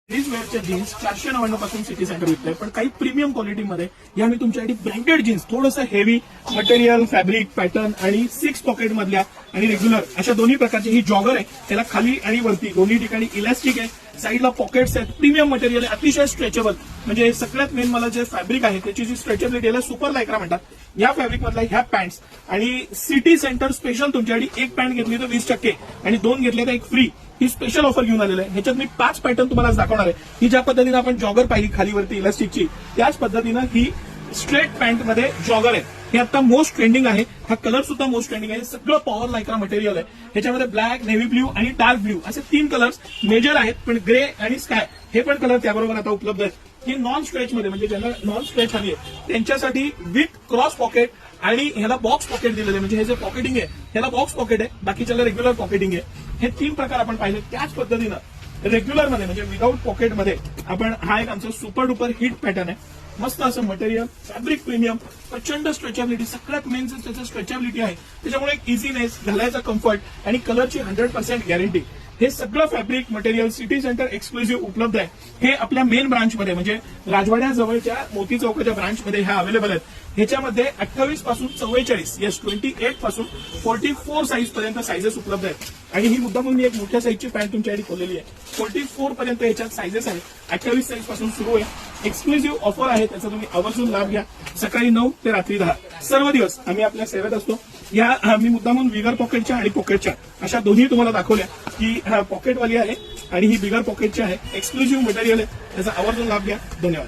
Ladies वेअरच्या jeans 499 पासून city centre विकतोय, पण काही प्रीमियम क्वालिटीमध्ये या मी तुमच्यासाठी ब्रँडेड जीन्स थोडंसं हेवी मटेरियल, फॅब्रिक, पॅटर्न आणि 6 पॉकेट मधल्या आणि रेग्युलर अशा दोन्ही प्रकारची ही जॉगर आहे. त्याला खाली आणि वरती दोन्ही ठिकाणी इलास्टिक आहे, साईडला पॉकेट्स आहेत, प्रीमियम मटेरियल आहे, अतिशय स्ट्रेचेबल. म्हणजे सगळ्यात मेन मला जे फॅब्रिक आहे त्याची जी स्ट्रेचेबिलिटी आहे सुपर लायक्रा म्हणतात. या फॅब्रिक मधल्या ह्या पॅन्ट्स आणि सिटी सेंटर स्पेशल तुमच्यासाठी एक पॅन्ट घेतली तर 20% आणि 2 घेतले तर 1 फ्री ही स्पेशल ऑफर घेऊन आलेलं आहे. ह्याच्यात मी 5 पॅटर्न तुम्हाला दाखवणार आहे. ही ज्या पद्धतीने आपण जॉगर पाहिली खालीवरती इलास्टिकची, त्याच पद्धतीनं ही स्ट्रेट पॅन्ट मध्ये जॉगर आहे. हे आता मोस्ट ट्रेंडिंग आहे. हा कलर सुद्धा मोस्ट ट्रेंडिंग आहे. सगळं पॉवर लायक्रा मटेरियल आहे. ह्याच्यामध्ये ब्लॅक, नेव्ही ब्ल्यू आणि डार्क ब्ल्यू असे 3 कलर्स मेजर आहेत, पण ग्रे आणि स्काय हे पण कलर त्याबरोबर आता उपलब्ध आहेत. हे नॉन स्ट्रेच मध्ये, म्हणजे ज्यांना नॉन स्ट्रेच हवी आहे त्यांच्यासाठी विथ क्रॉस पॉकेट आणि ह्याला बॉक्स पॉकेट दिलेलं आहे. म्हणजे हे जे पॉकेटिंग आहे ह्याला बॉक्स पॉकेट आहे, बाकीच्याला रेग्युलर पॉकेटिंग आहे. हे 3 प्रकार आपण पाहिले. त्याच पद्धतीनं रेग्युलर मध्ये म्हणजे विदाऊट पॉकेट मध्ये आपण हा एक आमचा सुपर डुपर हिट पॅटर्न आहे. मस्त असं मटेरियल, फॅब्रिक प्रीमियम, प्रचंड स्ट्रेचेबिलिटी, सगळ्यात मेन त्याचं स्ट्रेचेबिलिटी आहे. त्याच्यामुळे एक इझीनेस, घालायचा कम्फर्ट आणि कलरची 100% गॅरंटी. हे सगळं fabric material city centre exclusive उपलब्ध आहे. हे आपल्या मेन ब्रांचमध्ये म्हणजे राजवाड्याजवळच्या मोती चौकाच्या ब्रांचमध्ये ह्या अवेलेबल आहेत. ह्याच्यामध्ये 28 पासून 44 28 पासून 44 साईज पर्यंत साईजेस उपलब्ध आहेत. आणि ही मुद्दाम मी एक मोठ्या साईजची पॅन्ट तुमच्यासाठी खोललेली आहे. 44 पर्यंत ह्याच्यात साईजेस आहेत. 28 साईज पासून सुरू आहे. एक्सक्लुझिव्ह ऑफर आहे, त्याचा तुम्ही आवर्जून लाभ घ्या. सकाळी 9 ते रात्री 10 सर्व दिवस आम्ही आपल्या सेवेत असतो. या मी मुद्दामून बिगर पॉकेटच्या आणि पॉकेटच्या अशा दोन्ही तुम्हाला दाखवल्या की पॉकेटवाली आहे आणि ही बिगर पॉकेटची आहे. एक्सक्लुझिव्ह मटेरियल आहे, त्याचा आवर्जून लाभ घ्या. धन्यवाद.